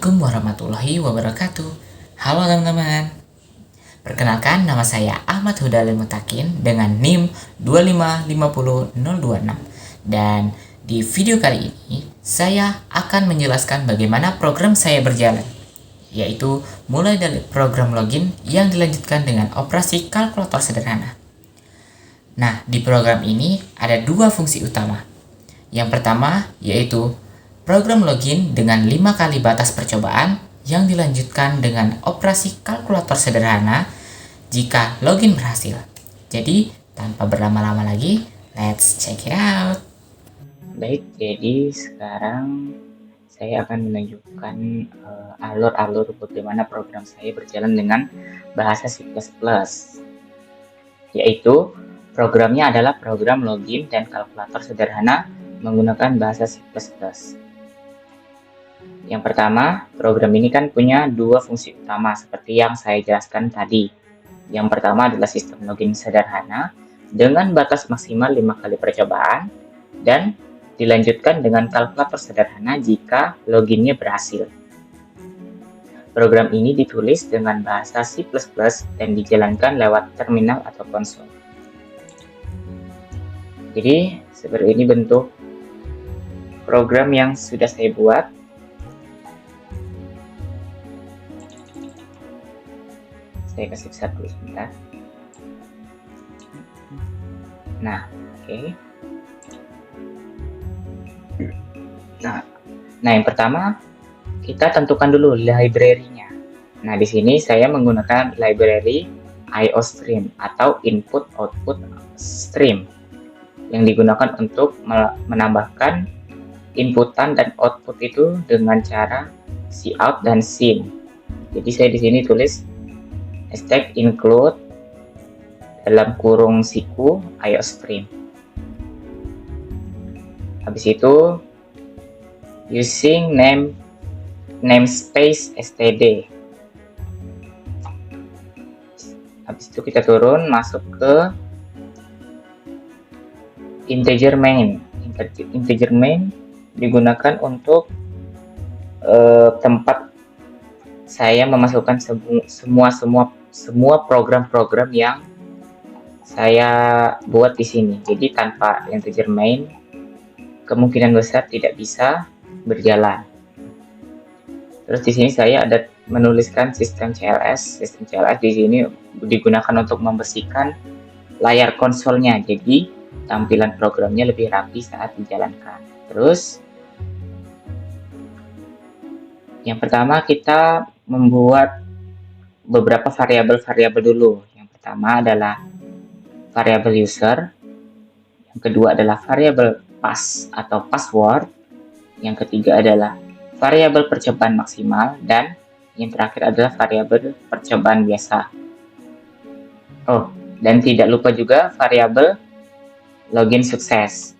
Assalamualaikum warahmatullahi wabarakatuh. Halo teman-teman. Perkenalkan, nama saya Ahmad Hudalil Mutakin dengan NIM 2550026. Dan di video kali ini saya akan menjelaskan bagaimana program saya berjalan, yaitu mulai dari program login yang dilanjutkan dengan operasi kalkulator sederhana. Nah, di program ini ada dua fungsi utama. Yang pertama yaitu program login dengan 5 kali batas percobaan yang dilanjutkan dengan operasi kalkulator sederhana jika login berhasil. Jadi, tanpa berlama-lama lagi, let's check it out. Baik, jadi sekarang saya akan menunjukkan alur-alur bagaimana program saya berjalan dengan bahasa C++. Yaitu, programnya adalah program login dan kalkulator sederhana menggunakan bahasa C++. Yang pertama, program ini kan punya dua fungsi utama seperti yang saya jelaskan tadi. Yang pertama adalah sistem login sederhana dengan batas maksimal 5 kali percobaan dan dilanjutkan dengan kalkulator sederhana jika loginnya berhasil. Program ini ditulis dengan bahasa C++ dan dijalankan lewat terminal atau konsol. Jadi, seperti ini bentuk program yang sudah saya buat. Saya kasih besar dulu sebentar. Nah, oke. Nah, yang pertama kita tentukan dulu library-nya. Nah, di sini saya menggunakan library IOStream atau Input Output Stream yang digunakan untuk menambahkan inputan dan output itu dengan cara cout dan sin. Jadi saya di sini tulis hashtag include dalam kurung siku IOStream. Habis itu using namespace std. Habis itu kita turun masuk ke integer main. Integer main digunakan untuk tempat saya memasukkan semua program-program yang saya buat di sini. Jadi tanpa integer main kemungkinan besar tidak bisa berjalan. Terus di sini saya ada menuliskan sistem CLS. Sistem CLS di sini digunakan untuk membersihkan layar konsolnya. Jadi tampilan programnya lebih rapi saat dijalankan. Terus yang pertama kita membuat beberapa variabel-variabel dulu. Yang pertama adalah variabel user, yang kedua adalah variabel pass atau password, yang ketiga adalah variabel percobaan maksimal, dan yang terakhir adalah variabel percobaan biasa. Oh, dan tidak lupa juga variabel login sukses.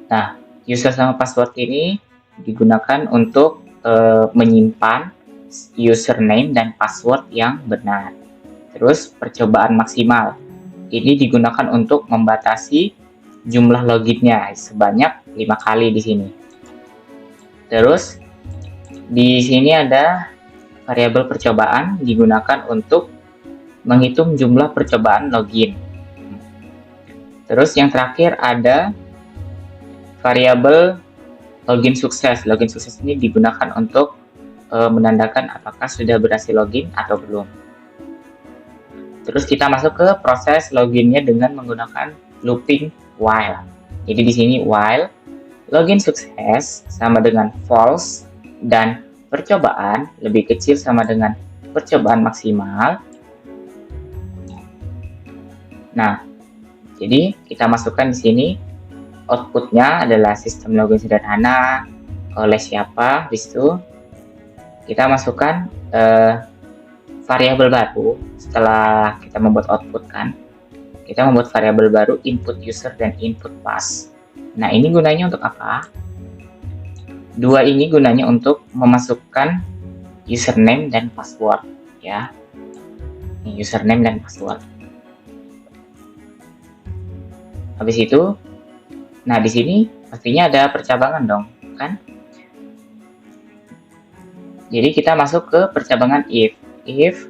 Nah, user sama password ini digunakan untuk menyimpan username dan password yang benar. Terus percobaan maksimal ini digunakan untuk membatasi jumlah loginnya sebanyak 5 kali di sini. Terus di sini ada variabel percobaan digunakan untuk menghitung jumlah percobaan login. Terus yang terakhir ada variabel login sukses. Login sukses ini digunakan untuk menandakan apakah sudah berhasil login atau belum. Terus kita masuk ke proses loginnya dengan menggunakan looping while. Jadi di sini while login sukses sama dengan false dan percobaan lebih kecil sama dengan percobaan maksimal. Nah, jadi kita masukkan di sini outputnya adalah sistem login sederhana oleh siapa. Di situ kita masukkan variabel baru. Setelah kita membuat output kan, kita membuat variabel baru input user dan input pass. Nah, ini gunanya untuk apa? Dua ini gunanya untuk memasukkan username dan password, ya. Ini username dan password. Habis itu, nah di sini pastinya ada percabangan dong, kan? Jadi kita masuk ke percabangan if. If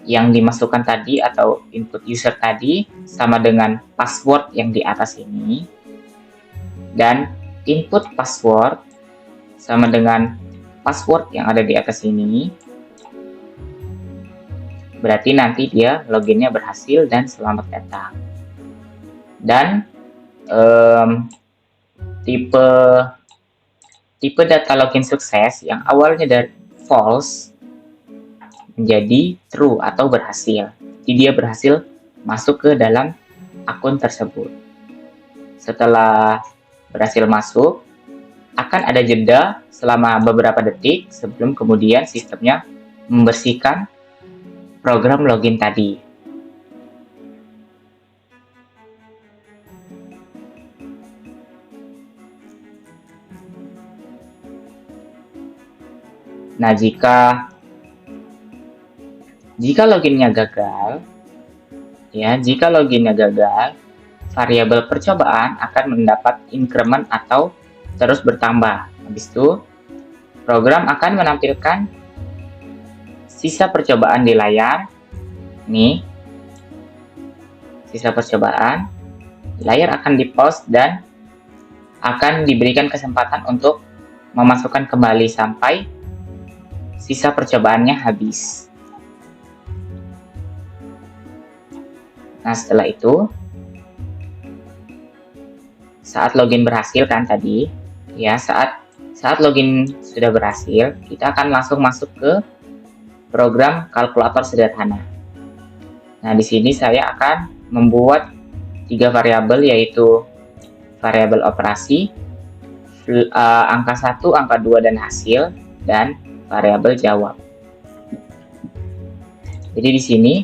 yang dimasukkan tadi atau input user tadi sama dengan password yang di atas ini, dan input password sama dengan password yang ada di atas ini, berarti nanti dia loginnya berhasil dan selamat datang. Dan tipe data login sukses yang awalnya dari false menjadi true atau berhasil. Jadi dia berhasil masuk ke dalam akun tersebut. Setelah berhasil masuk, akan ada jeda selama beberapa detik sebelum kemudian sistemnya membersihkan program login tadi. Nah, jika loginnya gagal, variabel percobaan akan mendapat increment atau terus bertambah. Habis itu, program akan menampilkan sisa percobaan di layar. Nih, sisa percobaan. Layar akan di-pause dan akan diberikan kesempatan untuk memasukkan kembali sampai sisa percobaannya habis. Nah, setelah itu, saat login berhasil kan tadi, ya saat login sudah berhasil, kita akan langsung masuk ke program kalkulator sederhana. Nah, di sini saya akan membuat 3 variabel, yaitu variabel operasi, angka 1, angka 2, dan hasil, dan variabel jawab. Jadi di sini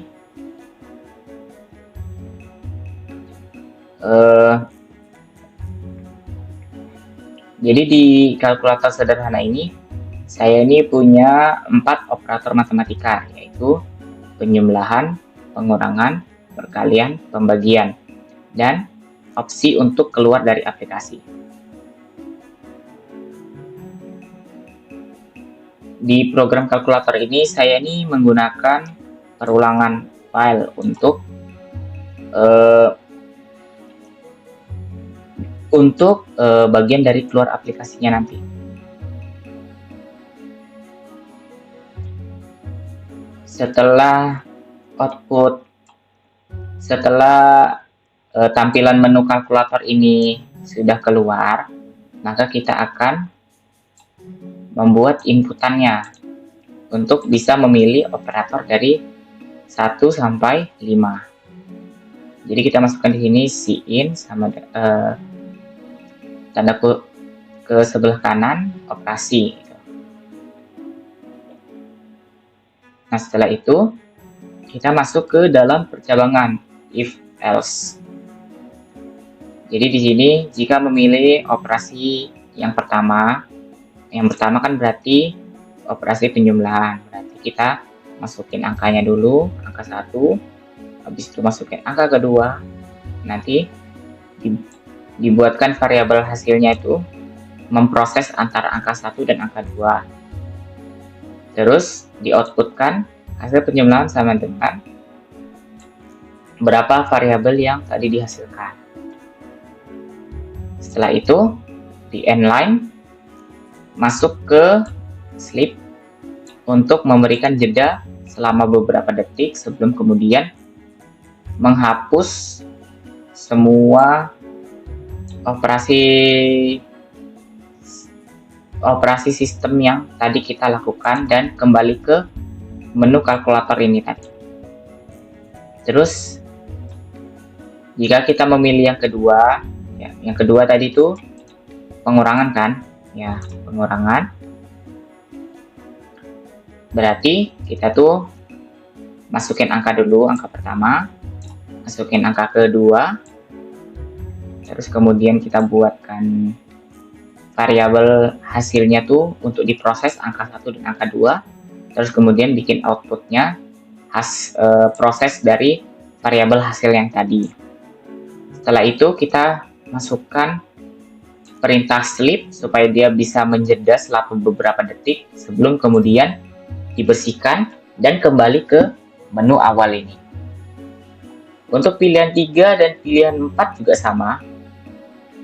jadi di kalkulator sederhana ini saya ini punya 4 operator matematika, yaitu penjumlahan, pengurangan, perkalian, pembagian, dan opsi untuk keluar dari aplikasi. Di program kalkulator ini saya ini menggunakan perulangan file untuk bagian dari keluar aplikasinya nanti. Setelah tampilan menu kalkulator ini sudah keluar, maka kita akan membuat inputannya untuk bisa memilih operator dari 1 sampai 5. Jadi kita masukkan di sini cin sama tanda ke sebelah kanan operasi. Nah, setelah itu kita masuk ke dalam percabangan if else. Jadi di sini jika memilih operasi yang pertama kan berarti operasi penjumlahan. Berarti kita masukin angkanya dulu, angka 1, habis itu masukin angka kedua, nanti dibuatkan variabel hasilnya itu memproses antara angka 1 dan angka 2. Terus di-outputkan hasil penjumlahan sama dengan berapa variabel yang tadi dihasilkan. Setelah itu di end line masuk ke sleep untuk memberikan jeda selama beberapa detik sebelum kemudian menghapus semua operasi sistem yang tadi kita lakukan dan kembali ke menu kalkulator ini tadi. Terus jika kita memilih yang kedua, yang kedua tadi itu pengurangan kan, pengurangan. Berarti kita tuh masukin angka dulu, angka pertama, masukin angka kedua, terus kemudian kita buatkan variabel hasilnya tuh untuk diproses angka 1 dan angka 2, terus kemudian bikin outputnya proses dari variabel hasil yang tadi. Setelah itu kita masukkan perintah sleep supaya dia bisa menjeda selama beberapa detik sebelum kemudian dibersihkan dan kembali ke menu awal ini. Untuk pilihan 3 dan pilihan 4 juga sama.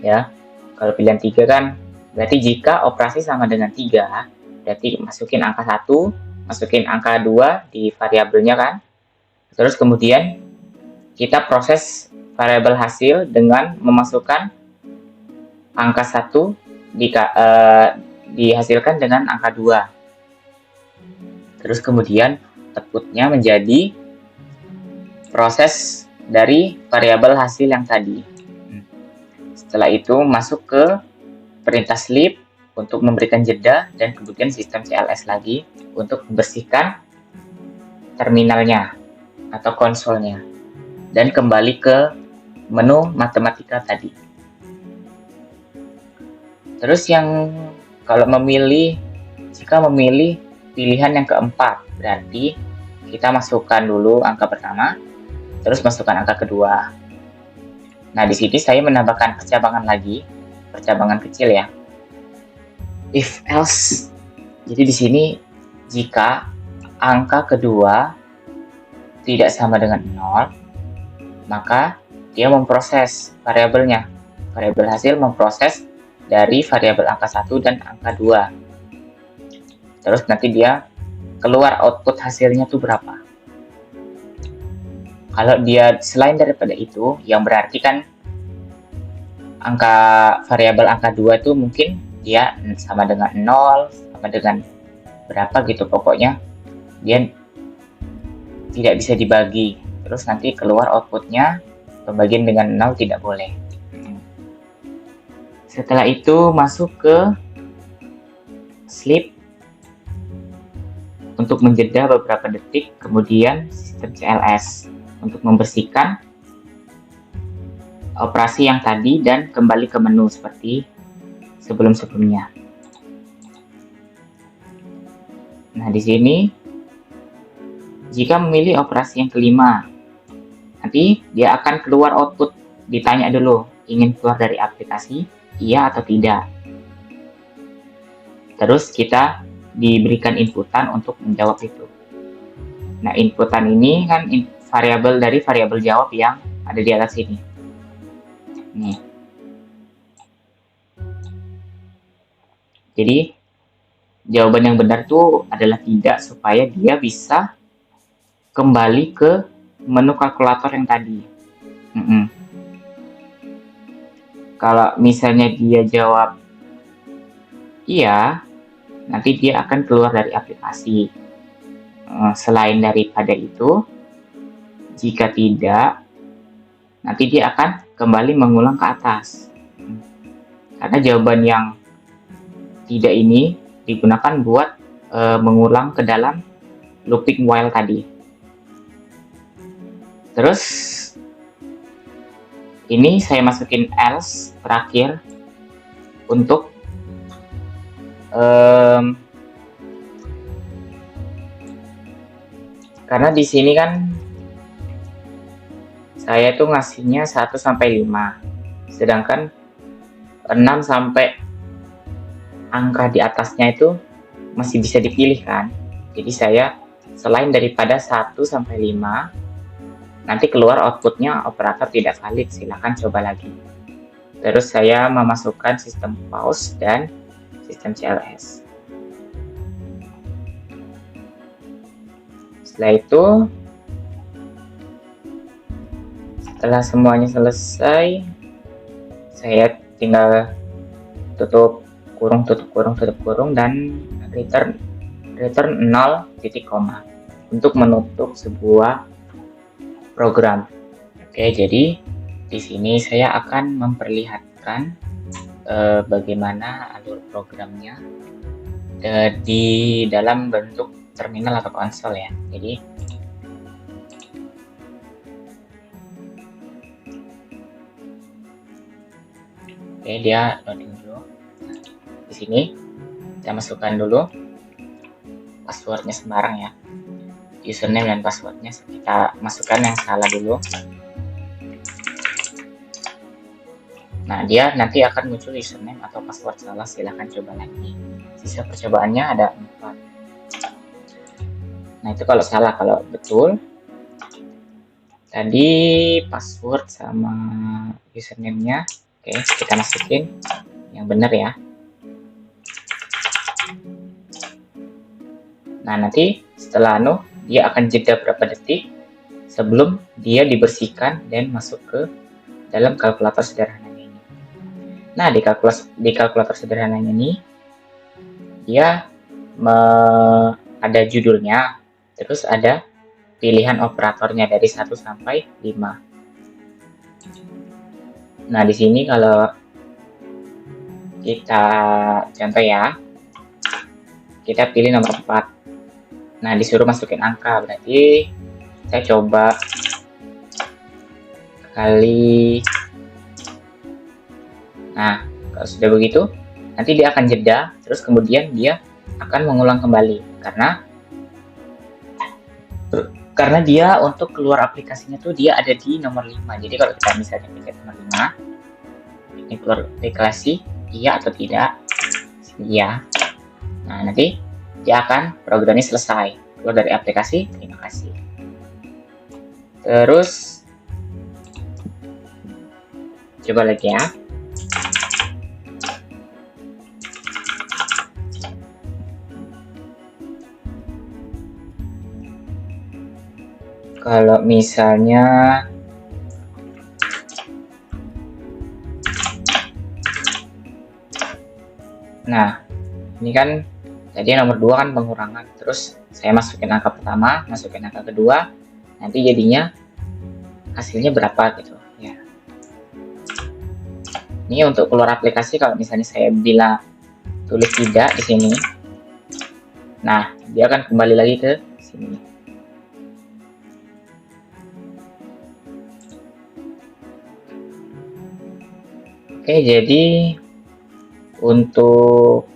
Ya, kalau pilihan 3 kan berarti jika operasi sama dengan 3, berarti masukin angka 1, masukin angka 2 di variabelnya kan. Terus kemudian kita proses variabel hasil dengan memasukkan angka 1 dihasilkan dengan angka 2. Terus kemudian outputnya menjadi proses dari variabel hasil yang tadi. Setelah itu masuk ke perintah sleep untuk memberikan jeda dan kemudian sistem CLS lagi untuk membersihkan terminalnya atau konsolnya dan kembali ke menu matematika tadi. Terus yang kalau jika memilih pilihan yang keempat, berarti kita masukkan dulu angka pertama, terus masukkan angka kedua. Nah, di sini saya menambahkan percabangan lagi, percabangan kecil ya. If else. Jadi di sini jika angka kedua tidak sama dengan 0, maka dia memproses variabelnya. Variabel hasil memproses dari variabel angka 1 dan angka 2. Terus nanti dia keluar output hasilnya tuh berapa. Kalau dia selain daripada itu, yang berarti kan variabel angka 2 itu mungkin dia sama dengan 0, sama dengan berapa gitu, pokoknya dia tidak bisa dibagi. Terus nanti keluar outputnya pembagian dengan 0 tidak boleh. Setelah itu masuk ke sleep untuk menjeda beberapa detik, kemudian sistem CLS untuk membersihkan operasi yang tadi dan kembali ke menu seperti sebelum-sebelumnya. Nah, di sini jika memilih operasi yang kelima, nanti dia akan keluar output. Ditanya dulu, ingin keluar dari aplikasi, iya atau tidak. Terus kita diberikan inputan untuk menjawab itu. Nah, inputan ini kan variabel dari variabel jawab yang ada di atas sini. Nih. Jadi jawaban yang benar itu adalah tidak, supaya dia bisa kembali ke menu kalkulator yang tadi. Kalau misalnya dia jawab iya, nanti dia akan keluar dari aplikasi. Selain daripada itu, jika tidak, nanti dia akan kembali mengulang ke atas. Karena jawaban yang tidak ini digunakan buat mengulang ke dalam looping while tadi. Terus ini saya masukin else terakhir untuk karena di sini kan saya tuh ngasihnya 1 sampai 5, sedangkan 6 sampai angka di atasnya itu masih bisa dipilih kan. Jadi saya selain daripada 1 sampai 5, nanti keluar outputnya operator tidak valid, silahkan coba lagi. Terus saya memasukkan sistem pause dan sistem CLS. Setelah itu, setelah semuanya selesai, saya tinggal tutup kurung dan return 0 titik koma untuk menutup sebuah program. Oke, jadi di sini saya akan memperlihatkan bagaimana alur programnya di dalam bentuk terminal atau konsol ya. Jadi oke, dia loading dulu. Di sini saya masukkan dulu passwordnya sembarang ya. Username dan passwordnya kita masukkan yang salah dulu. Nah, dia nanti akan muncul username atau password salah, silahkan coba lagi. Sisa percobaannya ada 4. Nah, itu kalau salah. Kalau betul, tadi password sama username-nya, oke, kita masukin yang benar ya. Nah, nanti setelah dia akan jeda berapa detik sebelum dia dibersihkan dan masuk ke dalam kalkulator sederhananya ini. Nah, di kalkulator sederhananya ini, dia ada judulnya, terus ada pilihan operatornya dari 1 sampai 5. Nah, di sini kalau kita contoh ya, kita pilih nomor 4. Nah, disuruh masukin angka, berarti saya coba kali. Nah, kalau sudah begitu, nanti dia akan jeda, terus kemudian dia akan mengulang kembali karena dia untuk keluar aplikasinya tuh dia ada di nomor 5. Jadi kalau kita misalnya pencet nomor 5, ini keluar aplikasi, iya atau tidak? Iya. Nah, nanti dia akan programnya selesai, keluar dari aplikasi, terima kasih. Terus coba lagi ya. Kalau misalnya nah, ini kan tadi nomor 2 kan pengurangan, terus saya masukin angka pertama, masukin angka kedua, nanti jadinya hasilnya berapa gitu ya. Ini untuk keluar aplikasi, kalau misalnya saya bila tulis tidak di sini, nah dia akan kembali lagi ke sini. Oke, jadi untuk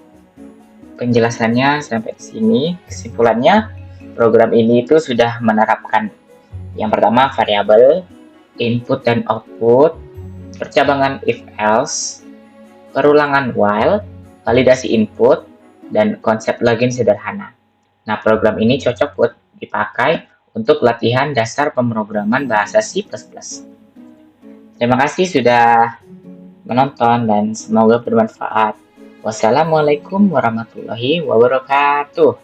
penjelasannya sampai di sini. Kesimpulannya, program ini itu sudah menerapkan yang pertama variabel, input dan output, percabangan if else, perulangan while, validasi input, dan konsep login sederhana. Nah, program ini cocok buat dipakai untuk latihan dasar pemrograman bahasa C++. Terima kasih sudah menonton dan semoga bermanfaat. Wassalamualaikum warahmatullahi wabarakatuh.